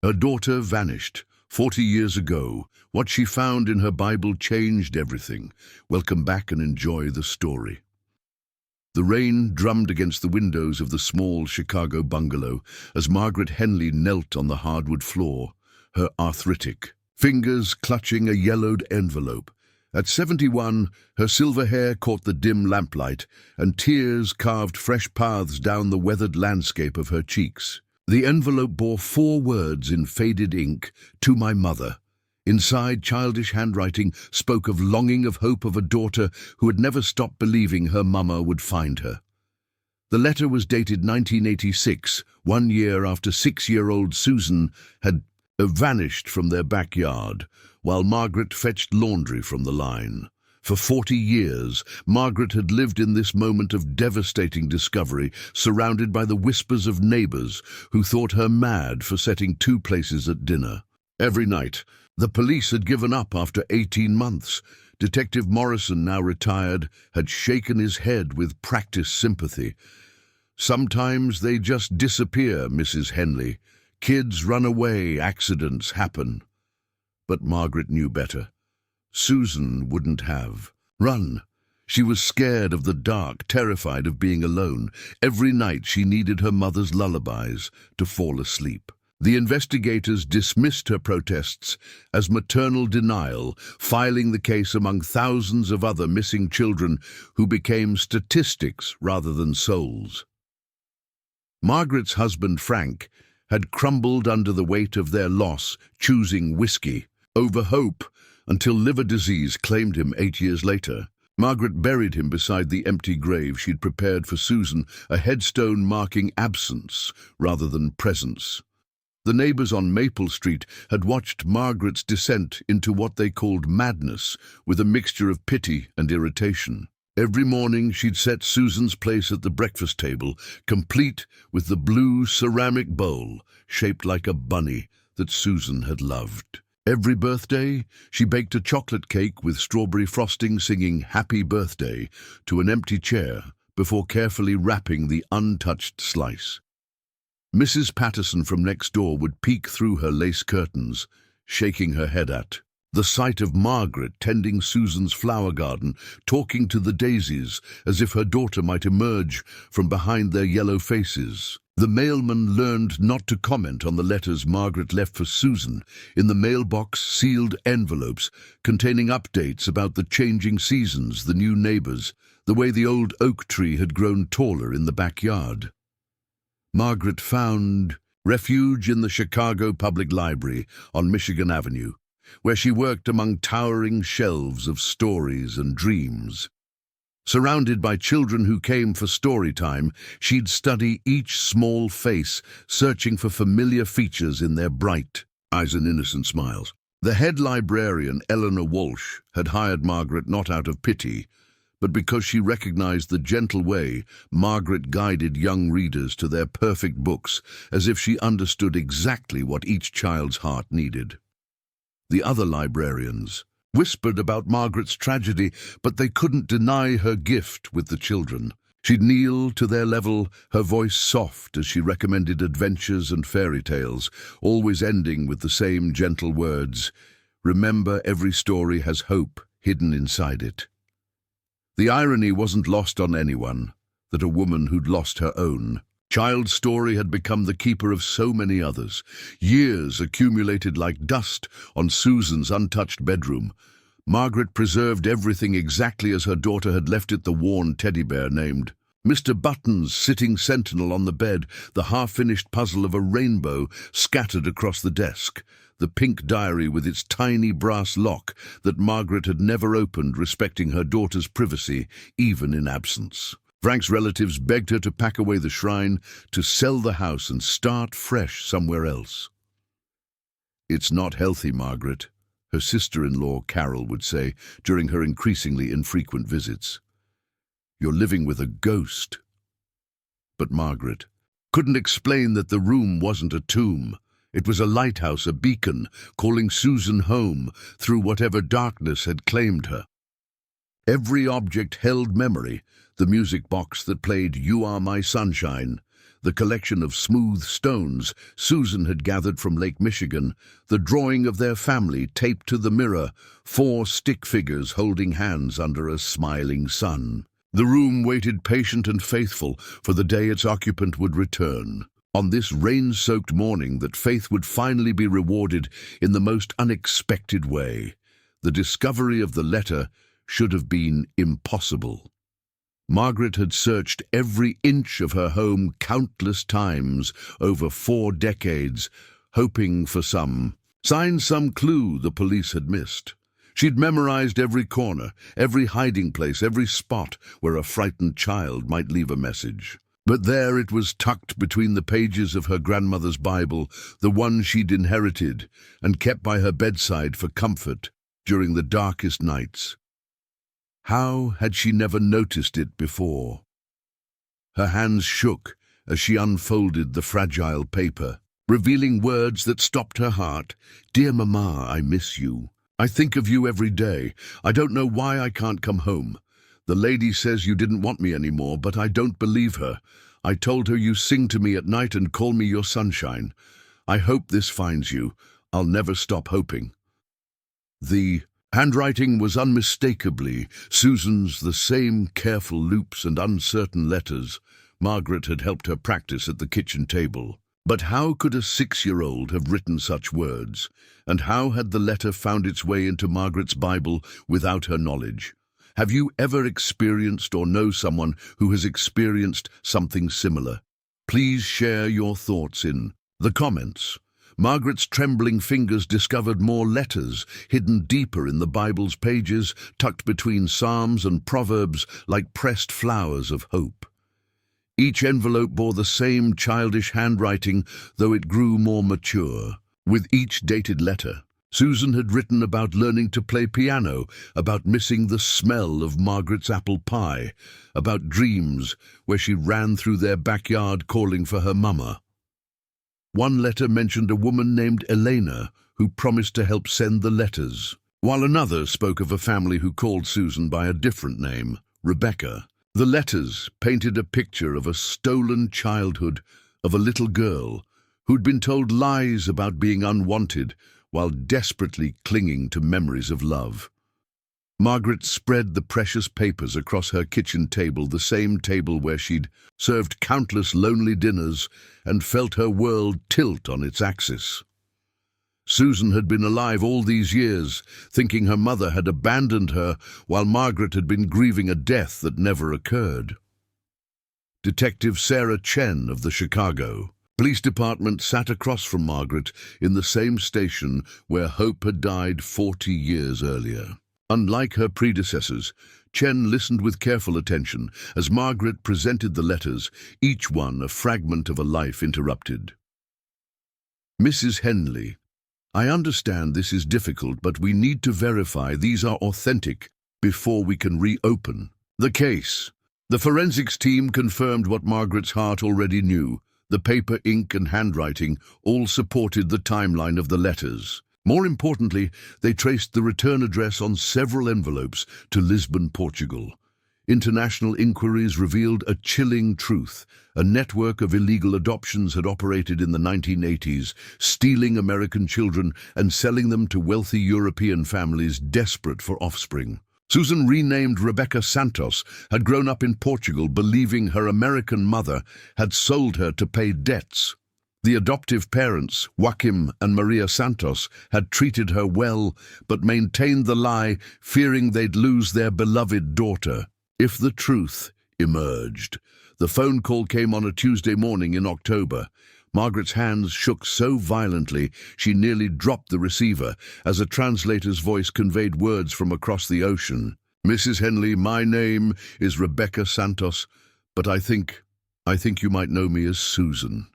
Her daughter vanished 40 years ago. What she found in her Bible changed everything. Welcome back and enjoy the story. The rain drummed against the windows of the small Chicago bungalow as Margaret Henley knelt on the hardwood floor, her arthritic fingers clutching a yellowed envelope. At 71, her silver hair caught the dim lamplight, and tears carved fresh paths down the weathered landscape of her cheeks. The envelope bore 4 words in faded ink: "To my mother." Inside, childish handwriting spoke of longing, of hope, of a daughter who had never stopped believing her mama would find her. The letter was dated 1986, 1 year after 6-year-old Susan had vanished from their backyard, while Margaret fetched laundry from the line. For 40 years, Margaret had lived in this moment of devastating discovery, surrounded by the whispers of neighbors who thought her mad for setting 2 places at dinner. Every night, the police had given up after 18 months. Detective Morrison, now retired, had shaken his head with practiced sympathy. "Sometimes they just disappear, Mrs. Henley. Kids run away, accidents happen." But Margaret knew better. Susan wouldn't have run. She was scared of the dark, terrified of being alone. Every night she needed her mother's lullabies to fall asleep. The investigators dismissed her protests as maternal denial, filing the case among thousands of other missing children who became statistics rather than souls. Margaret's husband, Frank, had crumbled under the weight of their loss, choosing whiskey over hope until liver disease claimed him 8 years later. Margaret buried him beside the empty grave she'd prepared for Susan, a headstone marking absence rather than presence. The neighbors on Maple Street had watched Margaret's descent into what they called madness, with a mixture of pity and irritation. Every morning she'd set Susan's place at the breakfast table, complete with the blue ceramic bowl shaped like a bunny that Susan had loved. Every birthday, she baked a chocolate cake with strawberry frosting, singing "Happy Birthday" to an empty chair before carefully wrapping the untouched slice. Mrs. Patterson from next door would peek through her lace curtains, shaking her head at the sight of Margaret tending Susan's flower garden, talking to the daisies as if her daughter might emerge from behind their yellow faces. The mailman learned not to comment on the letters Margaret left for Susan. In the mailbox, sealed envelopes containing updates about the changing seasons, the new neighbors, the way the old oak tree had grown taller in the backyard. Margaret found refuge in the Chicago Public Library on Michigan Avenue, where she worked among towering shelves of stories and dreams. Surrounded by children who came for story time, she'd study each small face, searching for familiar features in their bright eyes and innocent smiles. The head librarian, Eleanor Walsh, had hired Margaret not out of pity, but because she recognized the gentle way Margaret guided young readers to their perfect books, as if she understood exactly what each child's heart needed. The other librarians whispered about Margaret's tragedy, but they couldn't deny her gift with the children. She'd kneel to their level, her voice soft as she recommended adventures and fairy tales, always ending with the same gentle words: "Remember, every story has hope hidden inside it." The irony wasn't lost on anyone that a woman who'd lost her own child's story had become the keeper of so many others. Years accumulated like dust on Susan's untouched bedroom. Margaret preserved everything exactly as her daughter had left it, the worn teddy bear named Mr. Buttons sitting sentinel on the bed, the half-finished puzzle of a rainbow scattered across the desk, the pink diary with its tiny brass lock that Margaret had never opened, respecting her daughter's privacy, even in absence. Frank's relatives begged her to pack away the shrine, to sell the house and start fresh somewhere else. "It's not healthy, Margaret," her sister-in-law Carol would say during her increasingly infrequent visits. "You're living with a ghost." But Margaret couldn't explain that the room wasn't a tomb. It was a lighthouse, a beacon, calling Susan home through whatever darkness had claimed her. Every object held memory: the music box that played "You Are My Sunshine," the collection of smooth stones Susan had gathered from Lake Michigan, the drawing of their family taped to the mirror, 4 stick figures holding hands under a smiling sun. The room waited patient and faithful for the day its occupant would return. On this rain-soaked morning that Faith would finally be rewarded in the most unexpected way. The discovery of the letter should have been impossible. Margaret had searched every inch of her home countless times over 4 decades, hoping for some clue the police had missed. She'd memorized every corner, every hiding place, every spot where a frightened child might leave a message. But there it was, tucked between the pages of her grandmother's Bible, the one she'd inherited and kept by her bedside for comfort during the darkest nights. How had she never noticed it before? Her hands shook as she unfolded the fragile paper, revealing words that stopped her heart. "Dear Mama, I miss you. I think of you every day. I don't know why I can't come home. The lady says you didn't want me anymore, but I don't believe her. I told her you sing to me at night and call me your sunshine. I hope this finds you. I'll never stop hoping." The handwriting was unmistakably Susan's, the same careful loops and uncertain letters Margaret had helped her practice at the kitchen table. But how could a 6-year-old have written such words? And how had the letter found its way into Margaret's Bible without her knowledge? Have you ever experienced or know someone who has experienced something similar? Please share your thoughts in the comments. Margaret's trembling fingers discovered more letters hidden deeper in the Bible's pages, tucked between Psalms and Proverbs like pressed flowers of hope. Each envelope bore the same childish handwriting, though it grew more mature. With each dated letter, Susan had written about learning to play piano, about missing the smell of Margaret's apple pie, about dreams where she ran through their backyard calling for her mama. One letter mentioned a woman named Elena who promised to help send the letters, while another spoke of a family who called Susan by a different name, Rebecca. The letters painted a picture of a stolen childhood, of a little girl who'd been told lies about being unwanted while desperately clinging to memories of love. Margaret spread the precious papers across her kitchen table, the same table where she'd served countless lonely dinners and felt her world tilt on its axis. Susan had been alive all these years, thinking her mother had abandoned her, while Margaret had been grieving a death that never occurred. Detective Sarah Chen of the Chicago Police Department sat across from Margaret in the same station where Hope had died 40 years earlier. Unlike her predecessors, Chen listened with careful attention as Margaret presented the letters, each one a fragment of a life interrupted. "Mrs. Henley, I understand this is difficult, but we need to verify these are authentic before we can reopen the case." The forensics team confirmed what Margaret's heart already knew. The paper, ink, and handwriting all supported the timeline of the letters. More importantly, they traced the return address on several envelopes to Lisbon, Portugal. International inquiries revealed a chilling truth. A network of illegal adoptions had operated in the 1980s, stealing American children and selling them to wealthy European families desperate for offspring. Susan, renamed Rebecca Santos, had grown up in Portugal believing her American mother had sold her to pay debts. The adoptive parents, Joaquim and Maria Santos, had treated her well, but maintained the lie, fearing they'd lose their beloved daughter if the truth emerged. The phone call came on a Tuesday morning in October. Margaret's hands shook so violently she nearly dropped the receiver as a translator's voice conveyed words from across the ocean. "Mrs. Henley, my name is Rebecca Santos, but I think you might know me as Susan."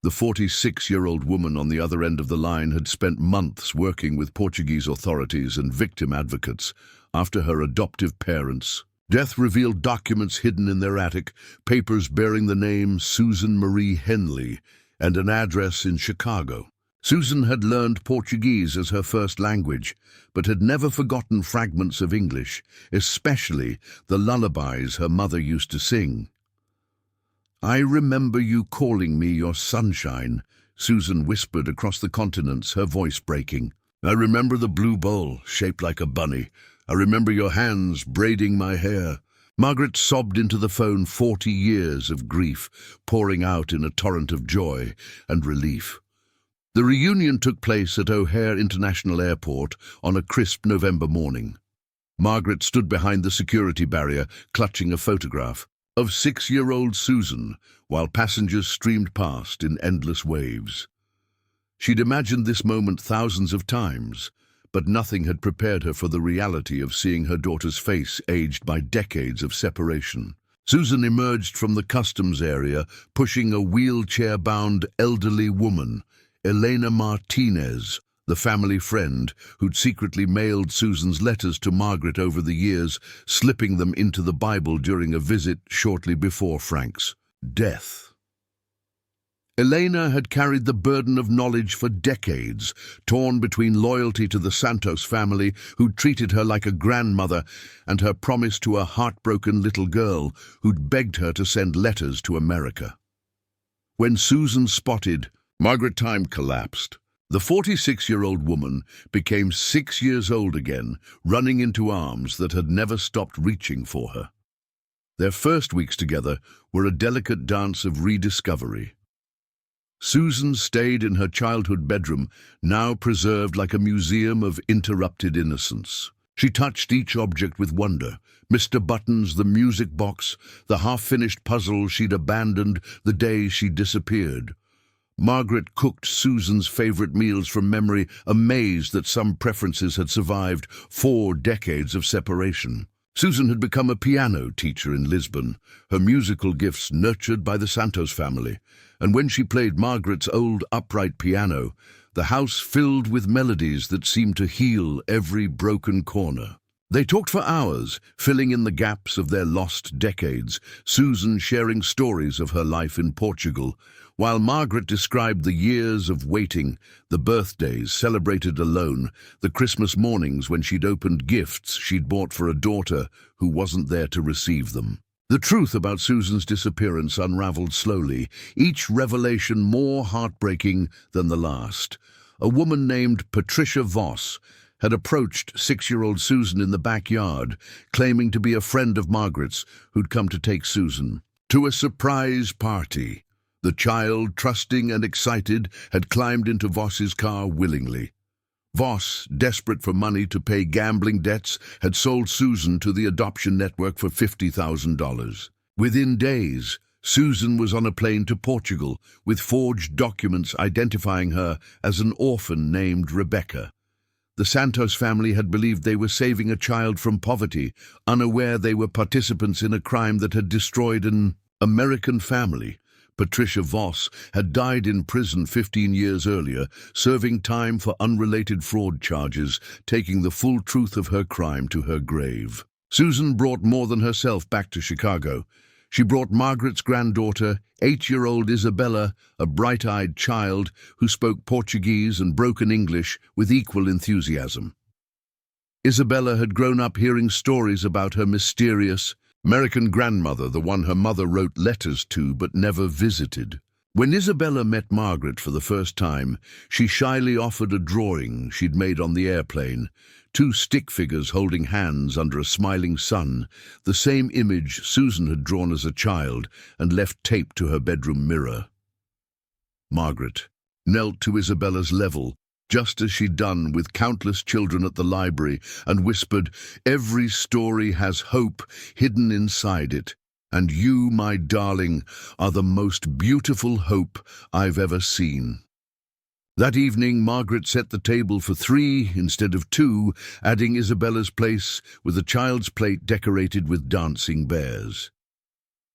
The 46-year-old woman on the other end of the line had spent months working with Portuguese authorities and victim advocates after her adoptive parents' death revealed documents hidden in their attic, papers bearing the name Susan Marie Henley, and an address in Chicago. Susan had learned Portuguese as her first language, but had never forgotten fragments of English, especially the lullabies her mother used to sing. "I remember you calling me your sunshine," Susan whispered across the continents, her voice breaking. "I remember the blue bowl, shaped like a bunny. I remember your hands braiding my hair." Margaret sobbed into the phone 40 years of grief, pouring out in a torrent of joy and relief. The reunion took place at O'Hare International Airport on a crisp November morning. Margaret stood behind the security barrier, clutching a photograph of 6-year-old Susan, while passengers streamed past in endless waves. She'd imagined this moment thousands of times, but nothing had prepared her for the reality of seeing her daughter's face aged by decades of separation. Susan emerged from the customs area, pushing a wheelchair-bound elderly woman, Elena Martinez, the family friend who'd secretly mailed Susan's letters to Margaret over the years, slipping them into the Bible during a visit shortly before Frank's death. Elena had carried the burden of knowledge for decades, torn between loyalty to the Santos family, who'd treated her like a grandmother, and her promise to a heartbroken little girl who'd begged her to send letters to America. When Susan spotted Margaret, time collapsed. The 46-year-old woman became 6 years old again, running into arms that had never stopped reaching for her. Their first weeks together were a delicate dance of rediscovery. Susan stayed in her childhood bedroom, now preserved like a museum of interrupted innocence. She touched each object with wonder: Mr. Buttons, the music box, the half-finished puzzle she'd abandoned the day she disappeared. Margaret cooked Susan's favorite meals from memory, amazed that some preferences had survived 4 decades of separation. Susan had become a piano teacher in Lisbon, her musical gifts nurtured by the Santos family, and when she played Margaret's old upright piano, the house filled with melodies that seemed to heal every broken corner. They talked for hours, filling in the gaps of their lost decades, Susan sharing stories of her life in Portugal, while Margaret described the years of waiting, the birthdays celebrated alone, the Christmas mornings when she'd opened gifts she'd bought for a daughter who wasn't there to receive them. The truth about Susan's disappearance unraveled slowly, each revelation more heartbreaking than the last. A woman named Patricia Voss had approached 6-year-old Susan in the backyard, claiming to be a friend of Margaret's who'd come to take Susan to a surprise party. The child, trusting and excited, had climbed into Voss's car willingly. Voss, desperate for money to pay gambling debts, had sold Susan to the adoption network for $50,000. Within days, Susan was on a plane to Portugal with forged documents identifying her as an orphan named Rebecca. The Santos family had believed they were saving a child from poverty, unaware they were participants in a crime that had destroyed an American family. Patricia Voss had died in prison 15 years earlier, serving time for unrelated fraud charges, taking the full truth of her crime to her grave. Susan brought more than herself back to Chicago. She brought Margaret's granddaughter, 8-year-old Isabella, a bright-eyed child who spoke Portuguese and broken English with equal enthusiasm. Isabella had grown up hearing stories about her mysterious American grandmother, the one her mother wrote letters to but never visited. When Isabella met Margaret for the first time, she shyly offered a drawing she'd made on the airplane, 2 stick figures holding hands under a smiling sun, the same image Susan had drawn as a child and left taped to her bedroom mirror. Margaret knelt to Isabella's level, just as she'd done with countless children at the library, and whispered, "Every story has hope hidden inside it, and you, my darling, are the most beautiful hope I've ever seen." That evening, Margaret set the table for 3 instead of 2, adding Isabella's place with a child's plate decorated with dancing bears.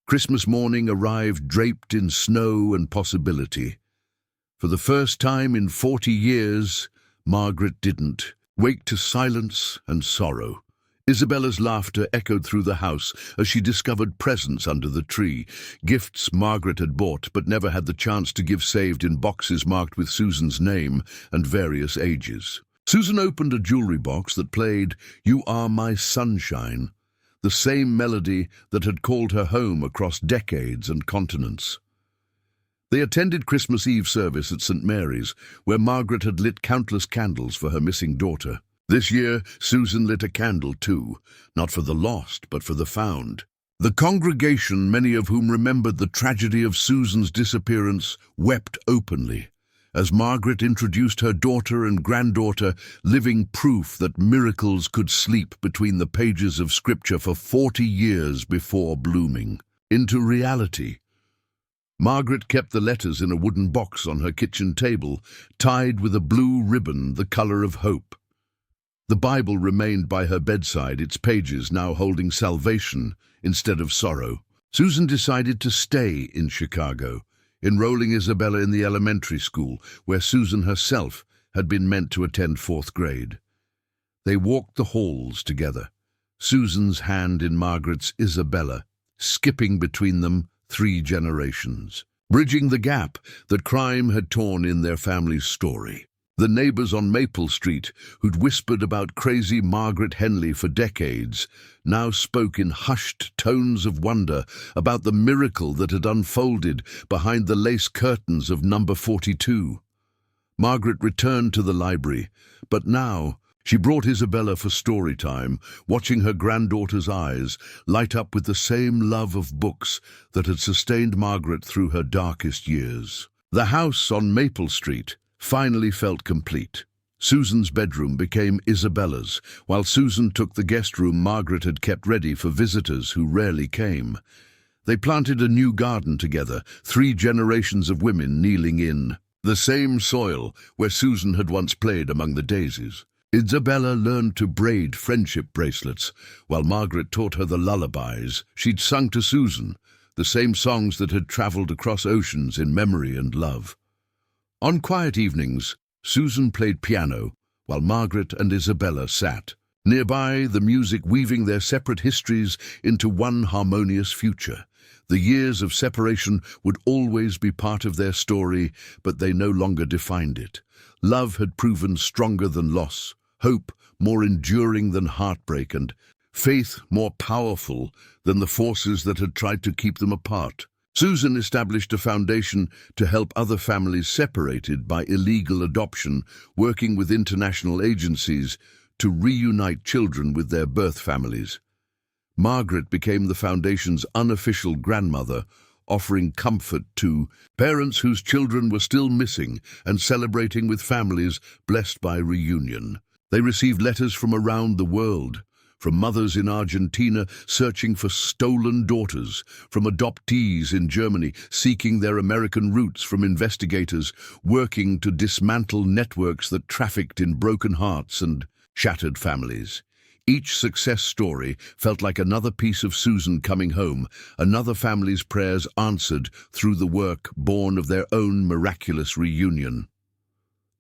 Christmas morning arrived draped in snow and possibility. For the first time in 40 years, Margaret didn't wake to silence and sorrow. Isabella's laughter echoed through the house as she discovered presents under the tree, gifts Margaret had bought but never had the chance to give, saved in boxes marked with Susan's name and various ages. Susan opened a jewelry box that played "You Are My Sunshine." the same melody that had called her home across decades and continents. They attended Christmas Eve service at St. Mary's, where Margaret had lit countless candles for her missing daughter. This year, Susan lit a candle too, not for the lost, but for the found. The congregation, many of whom remembered the tragedy of Susan's disappearance, wept openly, as Margaret introduced her daughter and granddaughter, living proof that miracles could sleep between the pages of Scripture for 40 years before blooming into reality. Margaret kept the letters in a wooden box on her kitchen table, tied with a blue ribbon the color of hope. The Bible remained by her bedside, its pages now holding salvation instead of sorrow. Susan decided to stay in Chicago, enrolling Isabella in the elementary school, where Susan herself had been meant to attend 4th grade. They walked the halls together, Susan's hand in Margaret's, Isabella, skipping between them 3 generations, bridging the gap that crime had torn in their family's story. The neighbors on Maple Street, who'd whispered about crazy Margaret Henley for decades, now spoke in hushed tones of wonder about the miracle that had unfolded behind the lace curtains of number 42. Margaret returned to the library, but now she brought Isabella for story time, watching her granddaughter's eyes light up with the same love of books that had sustained Margaret through her darkest years. The house on Maple Street finally felt complete. Susan's bedroom became Isabella's, while Susan took the guest room Margaret had kept ready for visitors who rarely came. They planted a new garden together, 3 generations of women kneeling in the same soil where Susan had once played among the daisies. Isabella learned to braid friendship bracelets, while Margaret taught her the lullabies she'd sung to Susan, the same songs that had traveled across oceans in memory and love. On quiet evenings, Susan played piano, while Margaret and Isabella sat. Nearby, the music weaving their separate histories into one harmonious future. The years of separation would always be part of their story, but they no longer defined it. Love had proven stronger than loss, hope more enduring than heartbreak, and faith more powerful than the forces that had tried to keep them apart. Susan established a foundation to help other families separated by illegal adoption, working with international agencies to reunite children with their birth families. Margaret became the foundation's unofficial grandmother, offering comfort to parents whose children were still missing and celebrating with families blessed by reunion. They received letters from around the world, from mothers in Argentina searching for stolen daughters, from adoptees in Germany seeking their American roots, from investigators working to dismantle networks that trafficked in broken hearts and shattered families. Each success story felt like another piece of Susan coming home, another family's prayers answered through the work born of their own miraculous reunion.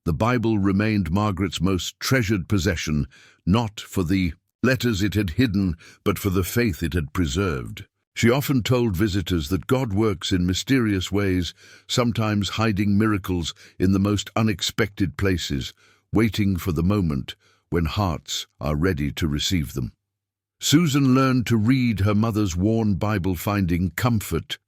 The Bible remained Margaret's most treasured possession, not for the letters it had hidden, but for the faith it had preserved. She often told visitors that God works in mysterious ways, sometimes hiding miracles in the most unexpected places, waiting for the moment when hearts are ready to receive them. Susan learned to read her mother's worn Bible, finding comfort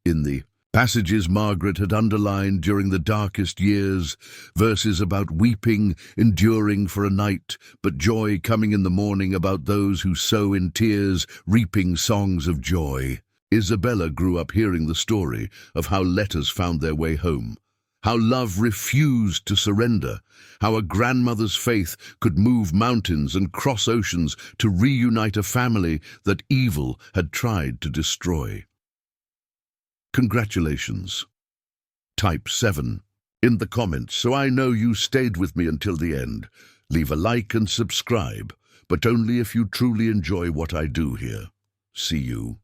in the passages Margaret had underlined during the darkest years, verses about weeping, enduring for a night, but joy coming in the morning, about those who sow in tears, reaping songs of joy. Isabella grew up hearing the story of how letters found their way home, how love refused to surrender, how a grandmother's faith could move mountains and cross oceans to reunite a family that evil had tried to destroy. Congratulations. Type 7 in the comments so I know you stayed with me until the end. Leave a like and subscribe, but only if you truly enjoy what I do here. See you.